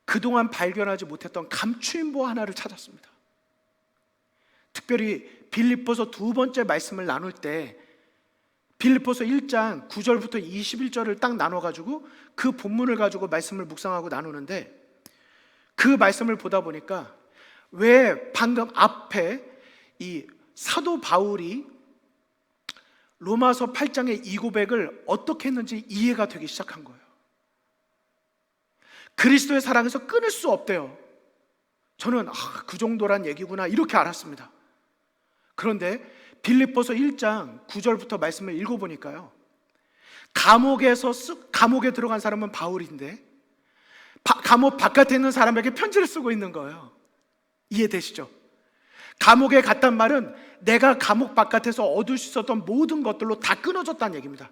그동안 발견하지 못했던 감추임보 하나를 찾았습니다. 특별히 빌립보서 두 번째 말씀을 나눌 때 빌립보서 1장 9절부터 21절을 딱 나눠가지고 그 본문을 가지고 말씀을 묵상하고 나누는데 그 말씀을 보다 보니까 왜 방금 앞에 이 사도 바울이 로마서 8장의 이 고백을 어떻게 했는지 이해가 되기 시작한 거예요. 그리스도의 사랑에서 끊을 수 없대요. 저는 그 정도란 얘기구나 이렇게 알았습니다. 그런데 빌립보서 1장 9절부터 말씀을 읽어보니까요, 감옥에 들어간 사람은 바울인데 감옥 바깥에 있는 사람에게 편지를 쓰고 있는 거예요. 이해되시죠? 감옥에 갔단 말은 내가 감옥 바깥에서 얻을 수 있었던 모든 것들로 다 끊어졌다는 얘기입니다.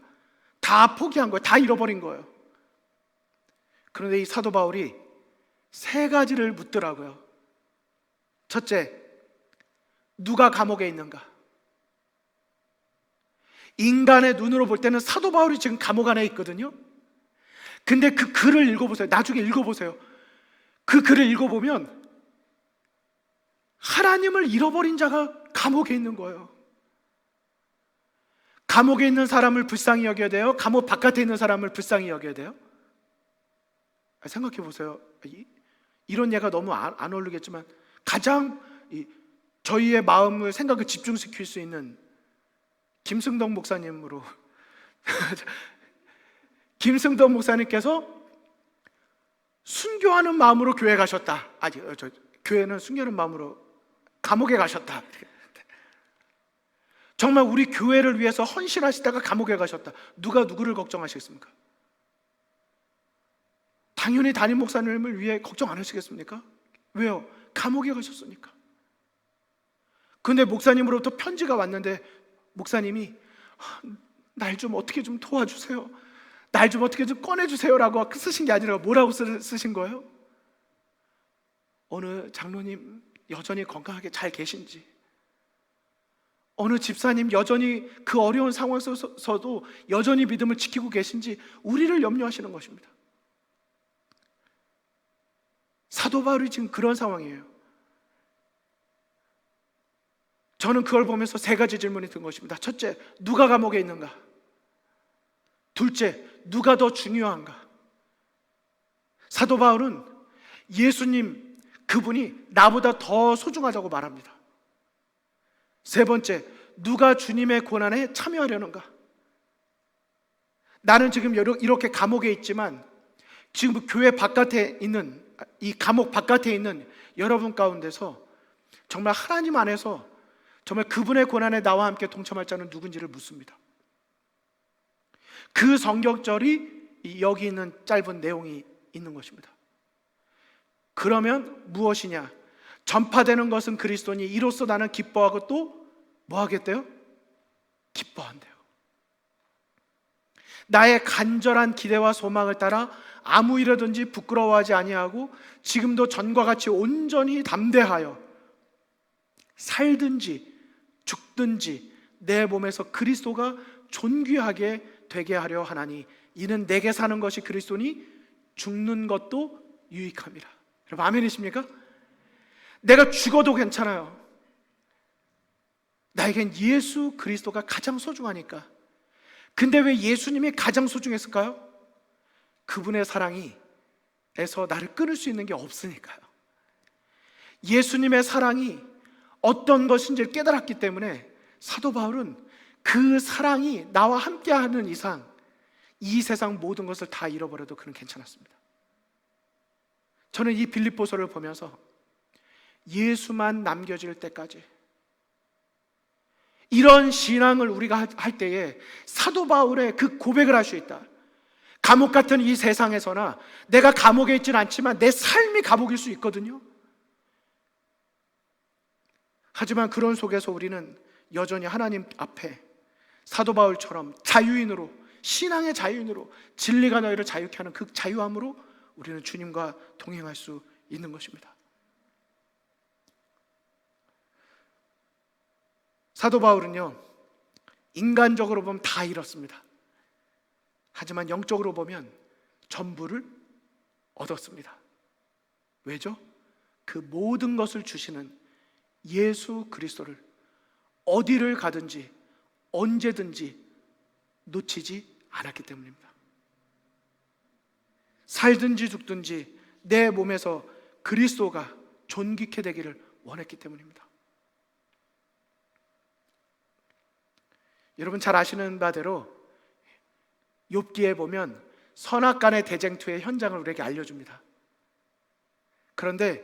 다 포기한 거예요. 다 잃어버린 거예요. 그런데 이 사도 바울이 세 가지를 묻더라고요. 첫째, 누가 감옥에 있는가? 인간의 눈으로 볼 때는 사도 바울이 지금 감옥 안에 있거든요. 근데 그 글을 읽어보세요. 나중에 읽어보세요. 그 글을 읽어보면 하나님을 잃어버린 자가 감옥에 있는 거예요. 감옥에 있는 사람을 불쌍히 여겨야 돼요? 감옥 바깥에 있는 사람을 불쌍히 여겨야 돼요? 생각해 보세요. 이런 예가 너무 안 어울리겠지만 가장 저희의 마음을 생각을 집중시킬 수 있는 김승덕 목사님으로 김승덕 목사님께서 순교하는 마음으로 교회 가셨다. 교회는 순교하는 마음으로 감옥에 가셨다. 정말 우리 교회를 위해서 헌신하시다가 감옥에 가셨다. 누가 누구를 걱정하시겠습니까? 당연히 담임 목사님을 위해 걱정 안 하시겠습니까? 왜요? 감옥에 가셨으니까. 근데 목사님으로부터 편지가 왔는데 목사님이 날 좀 어떻게 좀 도와주세요, 날 좀 어떻게 좀 꺼내주세요 라고 쓰신 게 아니라 뭐라고 쓰신 거예요? 어느 장로님 여전히 건강하게 잘 계신지, 어느 집사님 여전히 그 어려운 상황에서도 여전히 믿음을 지키고 계신지 우리를 염려하시는 것입니다. 사도 바울이 지금 그런 상황이에요. 저는 그걸 보면서 세 가지 질문이 든 것입니다. 첫째, 누가 감옥에 있는가? 둘째, 누가 더 중요한가? 사도 바울은 예수님 그분이 나보다 더 소중하다고 말합니다. 세 번째, 누가 주님의 고난에 참여하려는가? 나는 지금 이렇게 감옥에 있지만 지금 교회 바깥에 있는, 이 감옥 바깥에 있는 여러분 가운데서 정말 하나님 안에서 정말 그분의 고난에 나와 함께 동참할 자는 누군지를 묻습니다. 그 성경절이 여기 있는 짧은 내용이 있는 것입니다. 그러면 무엇이냐? 전파되는 것은 그리스도니 이로써 나는 기뻐하고 또 뭐 하겠대요? 기뻐한대요. 나의 간절한 기대와 소망을 따라 아무 일이든지 부끄러워하지 아니하고 지금도 전과 같이 온전히 담대하여 살든지 죽든지 내 몸에서 그리스도가 존귀하게 되게 하려 하나니 이는 내게 사는 것이 그리스도니 죽는 것도 유익함이라. 여러분 아멘이십니까? 내가 죽어도 괜찮아요. 나에겐 예수 그리스도가 가장 소중하니까. 근데 왜 예수님이 가장 소중했을까요? 그분의 사랑이 에서 나를 끊을 수 있는 게 없으니까요. 예수님의 사랑이 어떤 것인지를 깨달았기 때문에 사도 바울은 그 사랑이 나와 함께하는 이상 이 세상 모든 것을 다 잃어버려도 그는 괜찮았습니다. 저는 이 빌립보서를 보면서 예수만 남겨질 때까지, 이런 신앙을 우리가 할 때에 사도 바울의 그 고백을 할 수 있다. 감옥 같은 이 세상에서나 내가 감옥에 있지는 않지만 내 삶이 감옥일 수 있거든요. 하지만 그런 속에서 우리는 여전히 하나님 앞에 사도 바울처럼 자유인으로, 신앙의 자유인으로, 진리가 너희를 자유케 하는 그 자유함으로 우리는 주님과 동행할 수 있는 것입니다. 사도 바울은요, 인간적으로 보면 다 잃었습니다. 하지만 영적으로 보면 전부를 얻었습니다. 왜죠? 그 모든 것을 주시는 예수 그리스도를 어디를 가든지 언제든지 놓치지 않았기 때문입니다. 살든지 죽든지 내 몸에서 그리스도가 존귀케 되기를 원했기 때문입니다. 여러분 잘 아시는 바대로 욥기에 보면 선악간의 대쟁투의 현장을 우리에게 알려줍니다. 그런데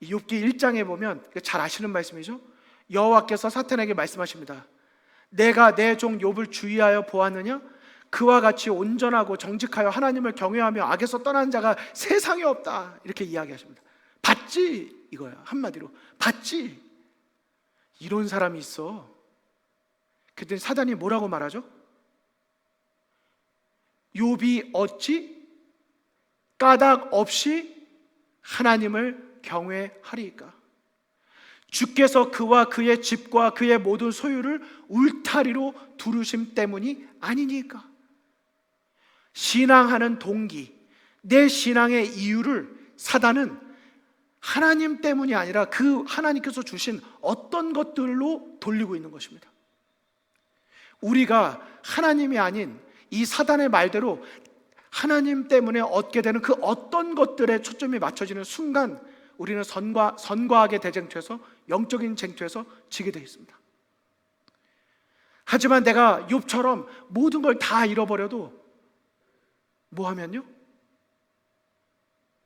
이 욥기 1장에 보면 잘 아시는 말씀이죠. 여호와께서 사탄에게 말씀하십니다. 내가 내 종 욥을 주의하여 보았느냐? 그와 같이 온전하고 정직하여 하나님을 경외하며 악에서 떠난 자가 세상에 없다. 이렇게 이야기하십니다. 봤지? 이거야. 한마디로 봤지? 이런 사람이 있어. 그랬더니 사단이 뭐라고 말하죠? 욥이 어찌 까닭 없이 하나님을 경외하리이까? 주께서 그와 그의 집과 그의 모든 소유를 울타리로 두르심 때문이 아니니까. 신앙하는 동기, 내 신앙의 이유를 사단은 하나님 때문이 아니라 그 하나님께서 주신 어떤 것들로 돌리고 있는 것입니다. 우리가 하나님이 아닌 이 사단의 말대로 하나님 때문에 얻게 되는 그 어떤 것들에 초점이 맞춰지는 순간 우리는 선과악의 대쟁투에서, 영적인 쟁투에서 지게 되어 있습니다. 하지만 내가 욥처럼 모든 걸 다 잃어버려도 뭐 하면요?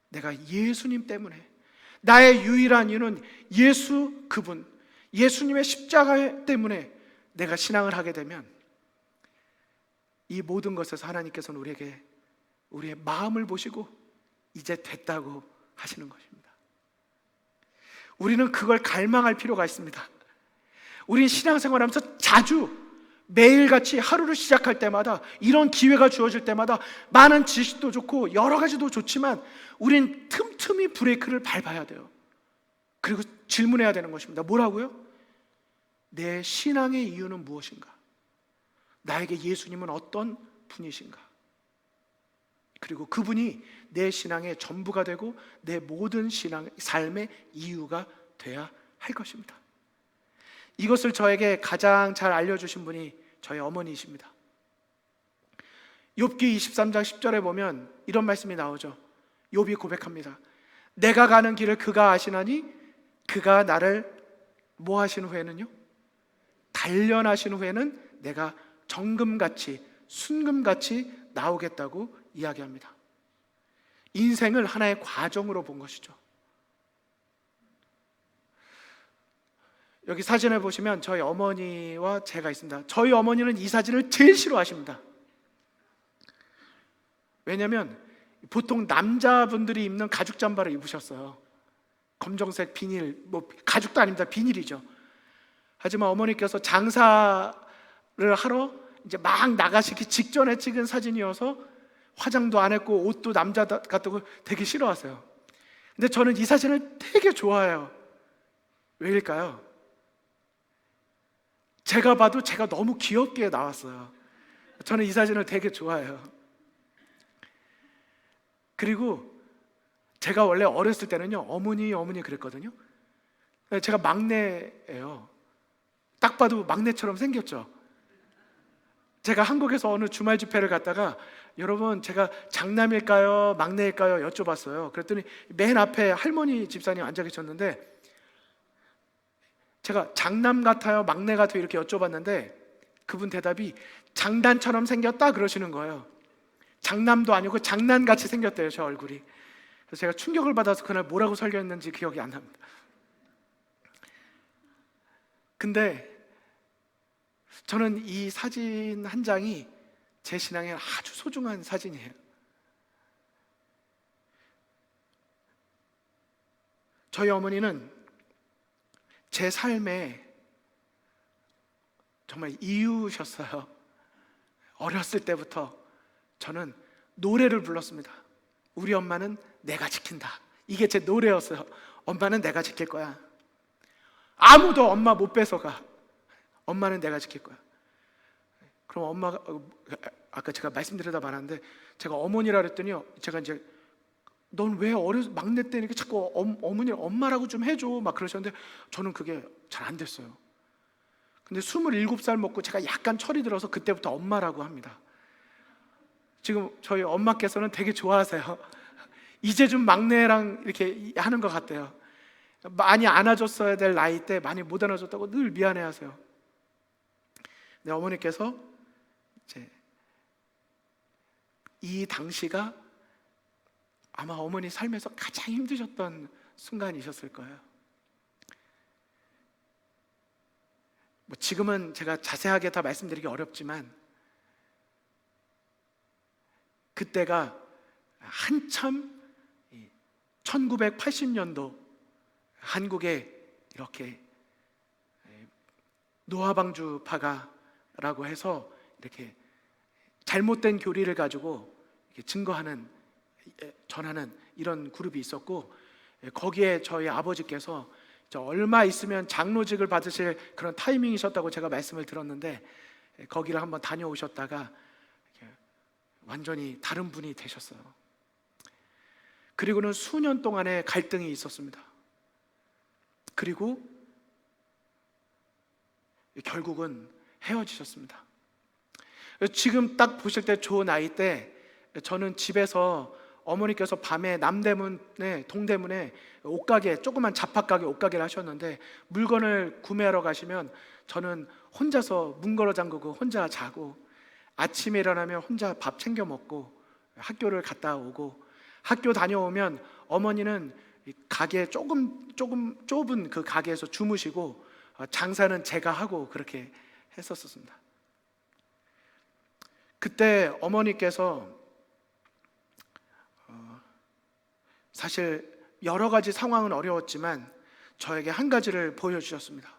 내가 예수님 때문에, 나의 유일한 이유는 예수 그분, 예수님의 십자가 때문에 내가 신앙을 하게 되면 이 모든 것에서 하나님께서는 우리에게 우리의 마음을 보시고 이제 됐다고 하시는 것입니다. 우리는 그걸 갈망할 필요가 있습니다. 우리는 신앙생활하면서 자주 매일같이 하루를 시작할 때마다, 이런 기회가 주어질 때마다 많은 지식도 좋고 여러 가지도 좋지만 우린 틈틈이 브레이크를 밟아야 돼요. 그리고 질문해야 되는 것입니다. 뭐라고요? 내 신앙의 이유는 무엇인가? 나에게 예수님은 어떤 분이신가? 그리고 그분이 내 신앙의 전부가 되고 내 모든 삶의 이유가 돼야 할 것입니다. 이것을 저에게 가장 잘 알려주신 분이 저희 어머니이십니다. 욥기 23장 10절에 보면 이런 말씀이 나오죠. 욥이 고백합니다. 내가 가는 길을 그가 아시나니 그가 나를 뭐 하신 후에는요? 단련하신 후에는 내가 정금같이 순금같이 나오겠다고 이야기합니다. 인생을 하나의 과정으로 본 것이죠. 여기 사진을 보시면 저희 어머니와 제가 있습니다. 저희 어머니는 이 사진을 제일 싫어하십니다. 왜냐하면 보통 남자분들이 입는 가죽 잠바를 입으셨어요. 검정색 비닐, 가죽도 아닙니다. 비닐이죠. 하지만 어머니께서 장사를 하러 이제 막 나가시기 직전에 찍은 사진이어서 화장도 안 했고 옷도 남자 같다고 되게 싫어하세요. 근데 저는 이 사진을 되게 좋아해요. 왜일까요? 제가 봐도 제가 너무 귀엽게 나왔어요. 저는 이 사진을 되게 좋아해요. 그리고 제가 원래 어렸을 때는요, 어머니 그랬거든요. 제가 막내예요. 딱 봐도 막내처럼 생겼죠. 제가 한국에서 어느 주말 집회를 갔다가 여러분 제가 장남일까요 막내일까요 여쭤봤어요. 그랬더니 맨 앞에 할머니 집사님 앉아 계셨는데 제가 장남 같아요 막내 같아요 이렇게 여쭤봤는데 그분 대답이 장단처럼 생겼다 그러시는 거예요. 장남도 아니고 장난같이 생겼대요, 저 얼굴이. 그래서 제가 충격을 받아서 그날 뭐라고 설교했는지 기억이 안 납니다. 근데 저는 이 사진 한 장이 제 신앙에 아주 소중한 사진이에요. 저희 어머니는 제 삶에 정말 이유셨어요. 어렸을 때부터 저는 노래를 불렀습니다. 우리 엄마는 내가 지킨다. 이게 제 노래였어요. 엄마는 내가 지킬 거야. 아무도 엄마 못 뺏어가. 엄마는 내가 지킬 거야. 그럼 엄마가 아까 제가 말씀드리다 말았는데 제가 어머니라 그랬더니요, 제가 이제 넌 왜 어려서 막내 때 이렇게 자꾸 어머니 엄마라고 좀 해줘 막 그러셨는데 저는 그게 잘 안 됐어요. 근데 27살 먹고 제가 약간 철이 들어서 그때부터 엄마라고 합니다. 지금 저희 엄마께서는 되게 좋아하세요. 이제 좀 막내랑 이렇게 하는 것 같대요. 많이 안아줬어야 될 나이 때 많이 못 안아줬다고 늘 미안해하세요. 네, 어머니께서 이제 이 당시가 아마 어머니 삶에서 가장 힘드셨던 순간이셨을 거예요. 뭐 지금은 제가 자세하게 다 말씀드리기 어렵지만 그때가 한참 1980년도 한국에 이렇게 노화방주파가라고 해서 이렇게 잘못된 교리를 가지고 이렇게 증거하는, 전하는 이런 그룹이 있었고, 거기에 저희 아버지께서 얼마 있으면 장로직을 받으실 그런 타이밍이셨다고 제가 말씀을 들었는데, 거기를 한번 다녀오셨다가 완전히 다른 분이 되셨어요. 그리고는 수년 동안의 갈등이 있었습니다. 그리고 결국은 헤어지셨습니다. 지금 딱 보실 때 저 나이 때 저는 집에서 어머니께서 밤에 남대문에 동대문에 옷가게, 조그만 잡화가게 옷가게를 하셨는데 물건을 구매하러 가시면 저는 혼자서 문 걸어 잠그고 혼자 자고, 아침에 일어나면 혼자 밥 챙겨 먹고 학교를 갔다 오고, 학교 다녀오면 어머니는 가게 조금 좁은 그 가게에서 주무시고 장사는 제가 하고 그렇게 했었습니다. 그때 어머니께서 사실 여러 가지 상황은 어려웠지만 저에게 한 가지를 보여주셨습니다.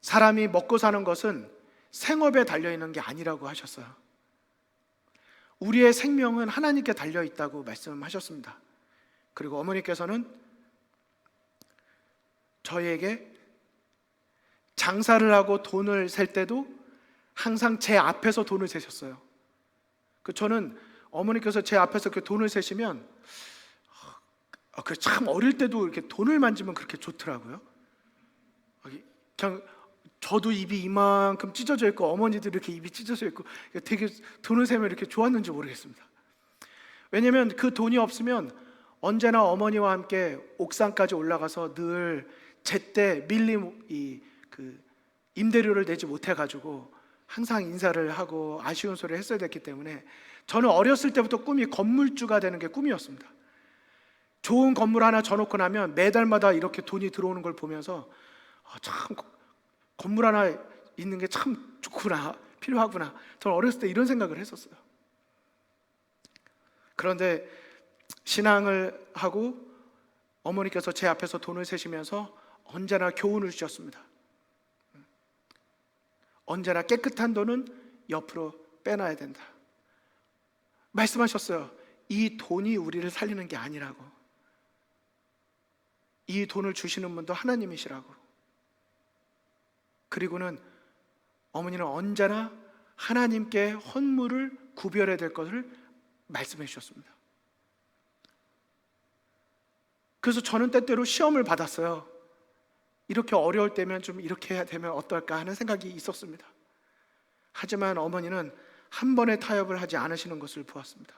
사람이 먹고 사는 것은 생업에 달려있는 게 아니라고 하셨어요. 우리의 생명은 하나님께 달려있다고 말씀하셨습니다. 그리고 어머니께서는 저희에게 장사를 하고 돈을 셀 때도 항상 제 앞에서 돈을 세셨어요. 저는 어머니께서 제 앞에서 그 돈을 세시면 참 어릴 때도 이렇게 돈을 만지면 그렇게 좋더라고요. 그냥 저도 입이 이만큼 찢어져 있고 어머니도 이렇게 입이 찢어져 있고 되게 돈을 세면 이렇게 좋았는지 모르겠습니다. 왜냐하면 그 돈이 없으면 언제나 어머니와 함께 옥상까지 올라가서 늘 제때 밀린 그 임대료를 내지 못해가지고 항상 인사를 하고 아쉬운 소리를 했어야 됐기 때문에 저는 어렸을 때부터 꿈이 건물주가 되는 게 꿈이었습니다. 좋은 건물 하나 져놓고 나면 매달마다 이렇게 돈이 들어오는 걸 보면서 참 건물 하나 있는 게 참 좋구나, 필요하구나. 저는 어렸을 때 이런 생각을 했었어요. 그런데 신앙을 하고 어머니께서 제 앞에서 돈을 세시면서 언제나 교훈을 주셨습니다. 언제나 깨끗한 돈은 옆으로 빼놔야 된다. 말씀하셨어요. 이 돈이 우리를 살리는 게 아니라고. 이 돈을 주시는 분도 하나님이시라고. 그리고는 어머니는 언제나 하나님께 헌물을 구별해야 될 것을 말씀해 주셨습니다. 그래서 저는 때때로 시험을 받았어요. 이렇게 어려울 때면 좀 이렇게 해야 되면 어떨까 하는 생각이 있었습니다. 하지만 어머니는 한 번의 타협을 하지 않으시는 것을 보았습니다.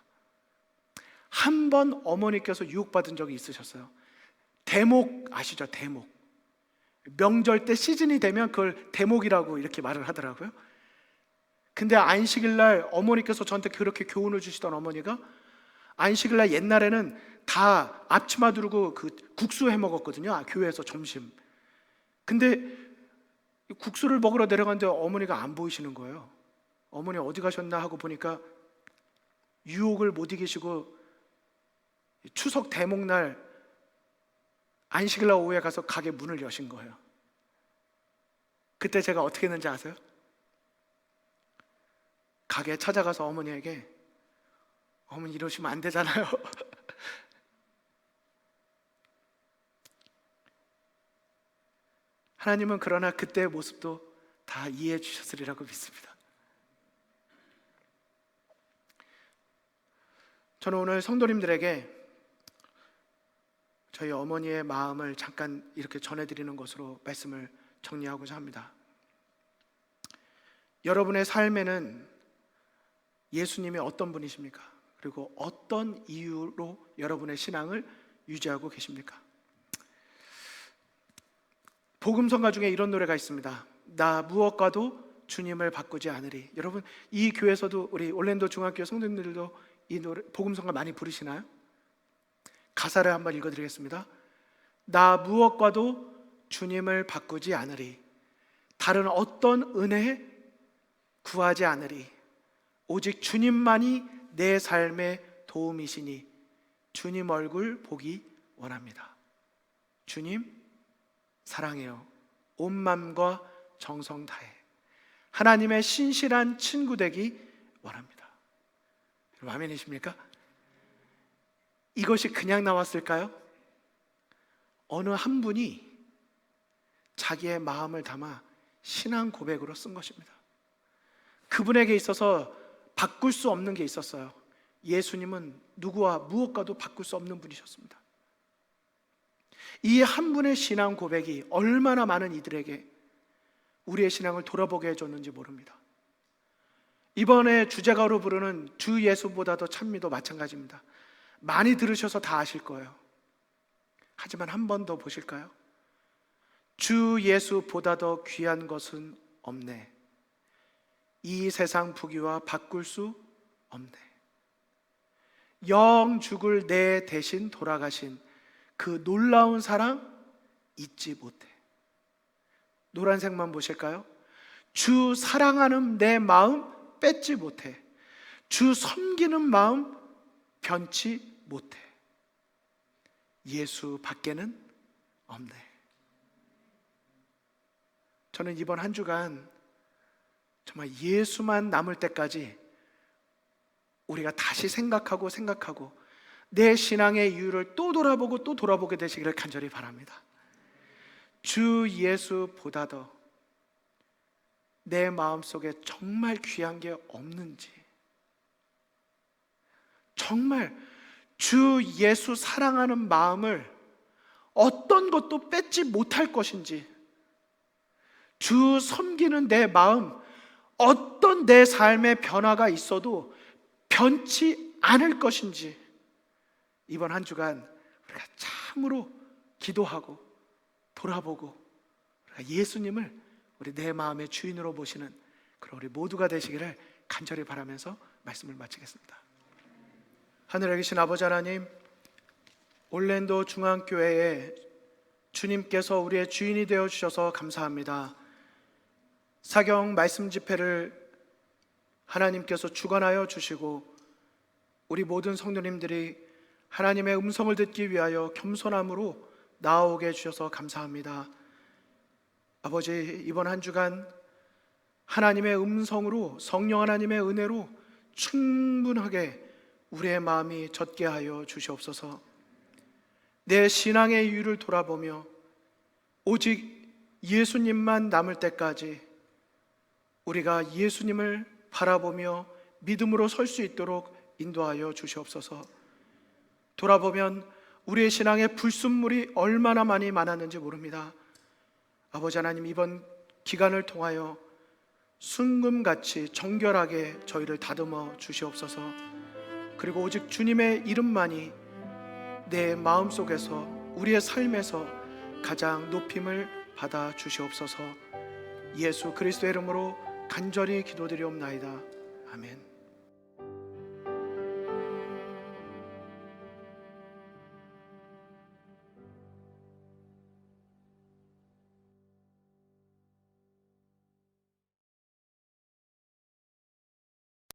한 번 어머니께서 유혹받은 적이 있으셨어요. 대목 아시죠? 대목. 명절 때 시즌이 되면 그걸 대목이라고 이렇게 말을 하더라고요. 근데 안식일 날 어머니께서 저한테 그렇게 교훈을 주시던 어머니가 안식일 날 옛날에는 다 앞치마 두르고 그 국수 해 먹었거든요. 교회에서 점심. 근데 국수를 먹으러 내려갔는데 어머니가 안 보이시는 거예요. 어머니 어디 가셨나 하고 보니까 유혹을 못 이기시고 추석 대목날 안식일날 오후에 가서 가게 문을 여신 거예요. 그때 제가 어떻게 했는지 아세요? 가게에 찾아가서 어머니에게 어머니 이러시면 안 되잖아요. 하나님은 그러나 그때의 모습도 다 이해해 주셨으리라고 믿습니다. 저는 오늘 성도님들에게 저희 어머니의 마음을 잠깐 이렇게 전해드리는 것으로 말씀을 정리하고자 합니다. 여러분의 삶에는 예수님이 어떤 분이십니까? 그리고 어떤 이유로 여러분의 신앙을 유지하고 계십니까? 복음성가 중에 이런 노래가 있습니다. 나 무엇과도 주님을 바꾸지 않으리. 여러분 이 교회에서도 우리 올랜도 중학교 성도님들도 이 노래 복음성가 많이 부르시나요? 가사를 한번 읽어드리겠습니다. 나 무엇과도 주님을 바꾸지 않으리. 다른 어떤 은혜 구하지 않으리. 오직 주님만이 내 삶의 도움이시니 주님 얼굴 보기 원합니다. 주님 사랑해요. 온 마음과 정성 다해 하나님의 신실한 친구 되기 원합니다. 여러분 아멘이십니까? 이것이 그냥 나왔을까요? 어느 한 분이 자기의 마음을 담아 신앙 고백으로 쓴 것입니다. 그분에게 있어서 바꿀 수 없는 게 있었어요. 예수님은 누구와 무엇과도 바꿀 수 없는 분이셨습니다. 이 한 분의 신앙 고백이 얼마나 많은 이들에게 우리의 신앙을 돌아보게 해줬는지 모릅니다. 이번에 주제가로 부르는 주 예수보다도 찬미도 마찬가지입니다. 많이 들으셔서 다 아실 거예요. 하지만 한 번 더 보실까요? 주 예수보다 더 귀한 것은 없네. 이 세상 부귀와 바꿀 수 없네. 영 죽을 내 대신 돌아가신 그 놀라운 사랑 잊지 못해. 노란색만 보실까요? 주 사랑하는 내 마음 뺏지 못해. 주 섬기는 마음 변치 못해. 예수 밖에는 없네. 저는 이번 한 주간 정말 예수만 남을 때까지 우리가 다시 생각하고 내 신앙의 이유를 또 돌아보고 또 돌아보게 되시기를 간절히 바랍니다. 주 예수보다 더 내 마음속에 정말 귀한 게 없는지, 정말 주 예수 사랑하는 마음을 어떤 것도 뺏지 못할 것인지, 주 섬기는 내 마음 어떤 내 삶의 변화가 있어도 변치 않을 것인지, 이번 한 주간 우리가 참으로 기도하고 돌아보고 우리가 예수님을 우리 내 마음의 주인으로 모시는 그런 우리 모두가 되시기를 간절히 바라면서 말씀을 마치겠습니다. 하늘에 계신 아버지 하나님, 올랜도 중앙교회에 주님께서 우리의 주인이 되어 주셔서 감사합니다. 사경 말씀 집회를 하나님께서 주관하여 주시고 우리 모든 성도님들이 하나님의 음성을 듣기 위하여 겸손함으로 나아오게 해주셔서 감사합니다. 아버지, 이번 한 주간 하나님의 음성으로, 성령 하나님의 은혜로 충분하게 우리의 마음이 젖게 하여 주시옵소서. 내 신앙의 이유를 돌아보며 오직 예수님만 남을 때까지 우리가 예수님을 바라보며 믿음으로 설 수 있도록 인도하여 주시옵소서. 돌아보면 우리의 신앙의 불순물이 얼마나 많이 많았는지 모릅니다. 아버지 하나님, 이번 기간을 통하여 순금같이 정결하게 저희를 다듬어 주시옵소서. 그리고 오직 주님의 이름만이 내 마음속에서, 우리의 삶에서 가장 높임을 받아 주시옵소서. 예수 그리스도의 이름으로 간절히 기도드리옵나이다. 아멘.